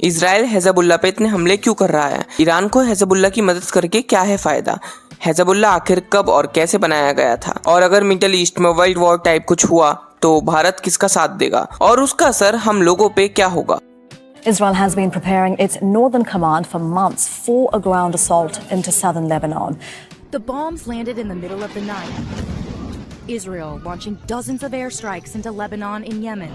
Israel Hezbollah पे इतने हमले क्यों कर रहा है? ईरान को हिजबुल्लाह की मदद करके क्या है फायदा? हिजबुल्लाह आखिर कब और कैसे बनाया गया था? और अगर मिडिल ईस्ट में वर्ल्ड वॉर टाइप कुछ हुआ तो भारत किसका साथ देगा और उसका असर हम लोगों पे क्या होगा? Israel has been preparing its northern command for months for a ground assault into southern Lebanon. The bombs landed in the middle of the night. Israel launching dozens of airstrikes into Lebanon and Yemen.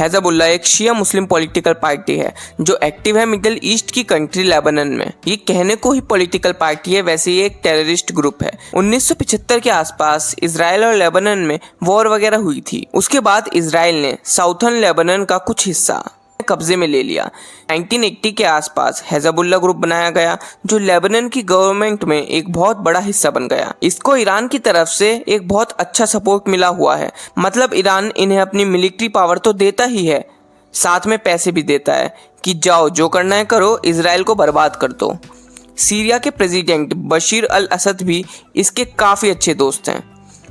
Hezbollah एक शिया मुस्लिम political party है जो active है middle east की country Lebanon में। ये कहने को ही political party है, वैसे ये एक टेररिस्ट ग्रुप है। 1975 के आसपास इसराइल और लेबनान में वॉर वगैरह हुई थी। उसके बाद इसराइल ने साउथर्न लेबनान का कुछ हिस्सा कब्जे में ले लिया। 1980 के आसपास हिजबुल्लाह ग्रुप बनाया गया जो लेबनान की गवर्नमेंट में एक बहुत बड़ा हिस्सा बन गया। इसको ईरान की तरफ से एक बहुत अच्छा सपोर्ट मिला हुआ है, मतलब ईरान इन्हें अपनी मिलिट्री पावर तो देता ही है, साथ में पैसे भी देता है कि जाओ जो करना है करो, इसराइल को बर्बाद कर दो। सीरिया के प्रेसिडेंट बशीर अल असद भी इसके काफ़ी अच्छे दोस्त हैं।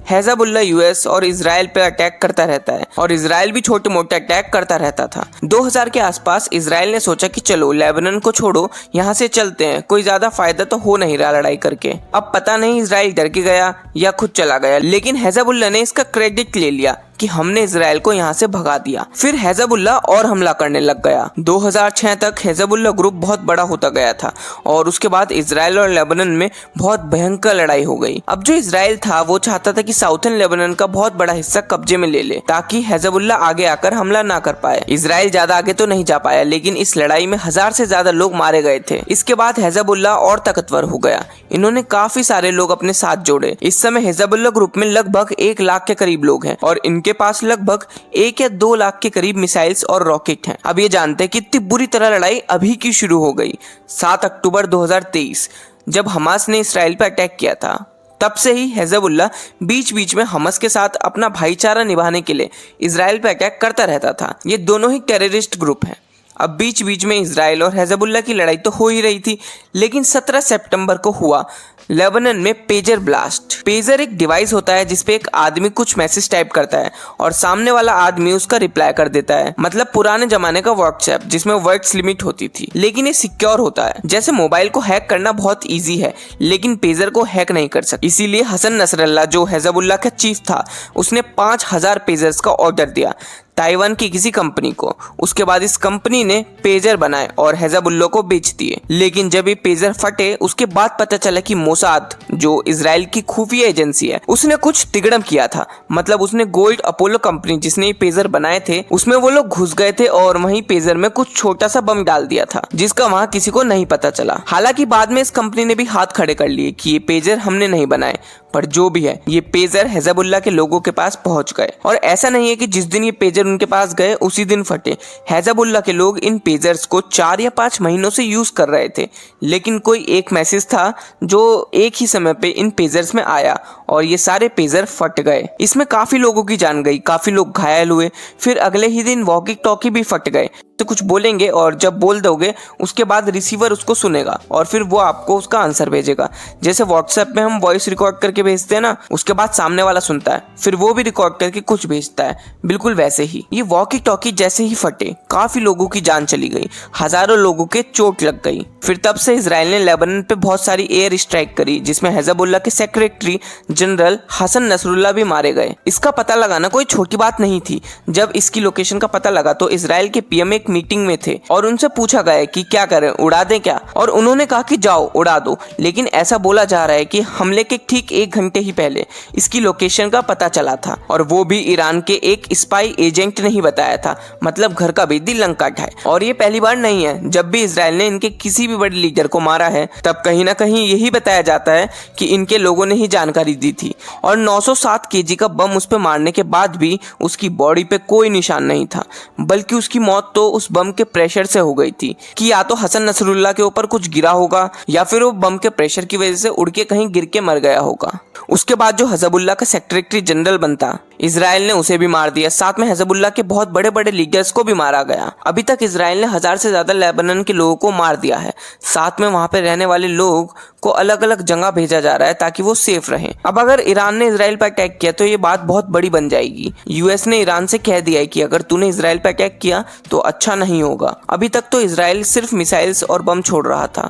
हिजबुल्लाह यूएस और इसराइल पे अटैक करता रहता है और इसराइल भी छोटे मोटे अटैक करता रहता था। 2000 के आसपास इसराइल ने सोचा कि चलो लेबनान को छोड़ो, यहाँ से चलते हैं, कोई ज़्यादा फायदा तो हो नहीं रहा लड़ाई करके। अब पता नहीं इसराइल डर के गया या खुद चला गया, लेकिन हिजबुल्लाह ने इसका क्रेडिट ले लिया कि हमने इसराइल को यहाँ से भगा दिया। फिर हिजबुल्लाह और हमला करने लग गया। 2006 तक हिजबुल्लाह ग्रुप बहुत बड़ा होता गया था और उसके बाद इसराइल और लेबनान में बहुत भयंकर लड़ाई हो गई। अब जो इसराइल था वो चाहता था कि साउथर्न लेबनान का बहुत बड़ा हिस्सा कब्जे में ले ले ताकि हिजबुल्लाह आगे आकर हमला ना कर पाए। इसराइल ज्यादा आगे तो नहीं जा पाया, लेकिन इस लड़ाई में 1000 से ज्यादा लोग मारे गए थे। इसके बाद हिजबुल्लाह और ताकतवर हो गया। इन्होंने काफी सारे लोग अपने साथ जोड़े। इस समय हिजबुल्लाह ग्रुप में लगभग 1 लाख के करीब लोग हैं और इनके पास लगभग 1 या 2 लाख के करीब मिसाइल्स और रॉकेट हैं। अब ये जानते हैं कि इतनी बुरी तरह लड़ाई अभी की शुरू हो गई। 7 अक्टूबर 2023 जब हमास ने इसराइल पर अटैक किया था, तब से ही हिजबुल्लाह बीच बीच में हमास के साथ अपना भाईचारा निभाने के लिए इसराइल पर अटैक करता रहता था। ये दोनों ही टेररिस्ट ग्रुप हैं। अब बीच बीच में इसराइल और हिजबुल्लाह की लड़ाई तो हो ही रही थी, लेकिन 17 सितंबर को हुआ लेबनान में पेजर ब्लास्ट। पेजर एक डिवाइस होता है जिसपे एक आदमी कुछ मैसेज टाइप करता है और सामने वाला आदमी उसका रिप्लाई कर देता है, मतलब पुराने जमाने का व्हाट्सएप जिसमें वर्ड्स लिमिट होती थी, लेकिन ये सिक्योर होता है। जैसे मोबाइल को हैक करना बहुत इजी है, लेकिन पेजर को हैक नहीं कर सकते। इसीलिए हसन नसरल्लाह जो हिजबुल्लाह का चीफ था, उसने 5000 पेजर्स का ऑर्डर दिया ताइवान की किसी कंपनी को। उसके बाद इस कंपनी ने पेजर बनाए और हिजबुल्लाह को बेच दिए। लेकिन जब ये पेजर फटे उसके बाद पता चला कि मोसाद जो इजराइल की खुफिया एजेंसी है, उसने कुछ तिगड़म किया था। मतलब उसने गोल्ड अपोलो कंपनी जिसने ये पेजर बनाए थे, उसमें वो लोग घुस गए थे और वहीं पेजर में कुछ छोटा सा बम डाल दिया था जिसका वहां किसी को नहीं पता चला। हालांकि बाद में इस कंपनी ने भी हाथ खड़े कर लिए कि ये पेजर हमने नहीं बनाए, पर जो भी है ये पेजर हिजबुल्लाह के लोगों के पास पहुंच गए। और ऐसा नहीं है कि जिस दिन ये पेजर उनके पास गए उसी दिन फटे। हिजबुल्लाह के लोग इन पेजर्स को 4 या 5 महीनों से यूज कर रहे थे, लेकिन कोई एक मैसेज था जो एक ही समय पे इन पेजर्स में आया और ये सारे पेजर फट गए। इसमें काफी लोगों की जान गई, काफी लोग घायल हुए। फिर अगले ही दिन वॉकी टॉकी भी फट गए। तो कुछ बोलेंगे और जब बोल दोगे उसके बाद रिसीवर उसको सुनेगा और फिर वो आपको उसका आंसर भेजेगा। जैसे व्हाट्सएप में हम वॉइस रिकॉर्ड करके भेजते हैं ना, उसके बाद सामने वाला सुनता है, फिर वो भी रिकॉर्ड करके कुछ भेजता है। बिल्कुल वैसे ही ये वॉकी टॉकी जैसे ही फटे, काफी लोगों की जान चली गई, हजारों लोगों के चोट लग गई। फिर तब से इसराइल ने लेबनान पे बहुत सारी एयर स्ट्राइक करी, जिसमें हिजबुल्लाह के सेक्रेटरी जनरल हसन नसरुल्लाह भी मारे गए। इसका पता लगाना कोई छोटी बात नहीं थी। जब इसकी लोकेशन का पता लगा तो इसराइल के पीएम एक मीटिंग में थे और उनसे पूछा गया कि क्या करें, उड़ा दें क्या, और उन्होंने कहा कि जाओ उड़ा दो। लेकिन ऐसा बोला जा रहा है कि हमले के ठीक 1 घंटे ही पहले इसकी लोकेशन का पता चला था और वो भी ईरान के एक स्पाई एजेंट ने ही बताया था। मतलब घर का भेदी लंका ढाए। और ये पहली बार नहीं है, जब भी इसराइल ने इनके किसी भी बड़े लीडर को मारा है तब कहीं ना कहीं यही बताया जाता है कि इनके लोगों ने ही जानकारी दी थी। और 907 केजी का बम उस पर मारने के बाद भी उसकी बॉडी पे कोई निशान नहीं था, बल्कि उसकी मौत तो उस बम के प्रेशर से हो गई थी कि या तो हसन नसरुल्लाह के ऊपर कुछ गिरा होगा या फिर वो बम के प्रेशर की वजह से उड़ के कहीं गिर के मर गया होगा। उसके बाद जो हिजबुल्लाह का सेक्रेटरी जनरल बनता, इसराइल ने उसे भी मार दिया, साथ में हिजबुल्लाह के बहुत बड़े बड़े लीडर्स को भी मारा गया। अभी तक इसराइल ने 1000 से ज्यादा लेबनान के लोगों को मार दिया है। साथ में वहां पे रहने वाले लोग को अलग अलग जगह भेजा जा रहा है ताकि वो सेफ रहें। अब अगर ईरान ने इसराइल पर अटैक किया तो ये बात बहुत बड़ी बन जाएगी। यूएस ने ईरान से कह दिया है कि अगर तूने इसराइल पर अटैक किया तो अच्छा नहीं होगा। अभी तक तो इसराइल सिर्फ मिसाइल्स और बम छोड़ रहा था,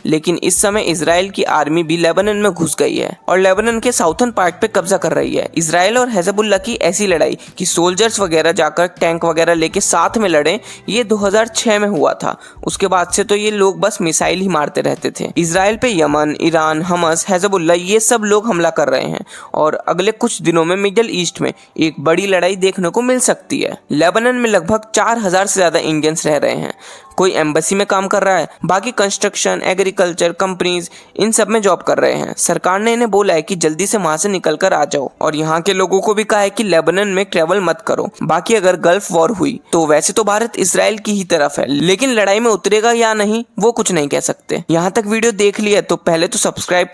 लेकिन इस समय इसराइल की आर्मी भी लेबनान में घुस गई है और लेबनान के साउथर्न पार्ट पे कब्जा कर रही है। इसराइल और हिजबुल्लाह की ऐसी लड़ाई कि सोल्जर्स वगैरह जाकर टैंक वगैरह लेके साथ में लड़े, ये 2006 में हुआ था। उसके बाद से तो ये लोग बस मिसाइल ही मारते रहते थे। इसराइल पे यमन, ईरान, हमस, हिजबुल्लाह ये सब लोग हमला कर रहे हैं और अगले कुछ दिनों में मिडिल ईस्ट में एक बड़ी लड़ाई देखने को मिल सकती है। लेबनान में लगभग 4000 से ज्यादा इंडियंस रह रहे हैं। कोई एम्बेसी में काम कर रहा है, बाकी कंस्ट्रक्शन, एग्रीकल्चर, कंपनीज इन सब में जॉब कर रहे हैं। सरकार ने इन्हें बोला है कि जल्दी से वहां से निकल कर आ जाओ और यहाँ के लोगों को भी कहा है कि लेबनान में ट्रेवल मत करो। बाकी अगर गल्फ वॉर हुई तो वैसे तो भारत इसराइल की ही तरफ है, लेकिन लड़ाई में उतरेगा या नहीं वो कुछ नहीं कह सकते। यहाँ तक वीडियो देख लिया तो पहले तो सब्सक्राइब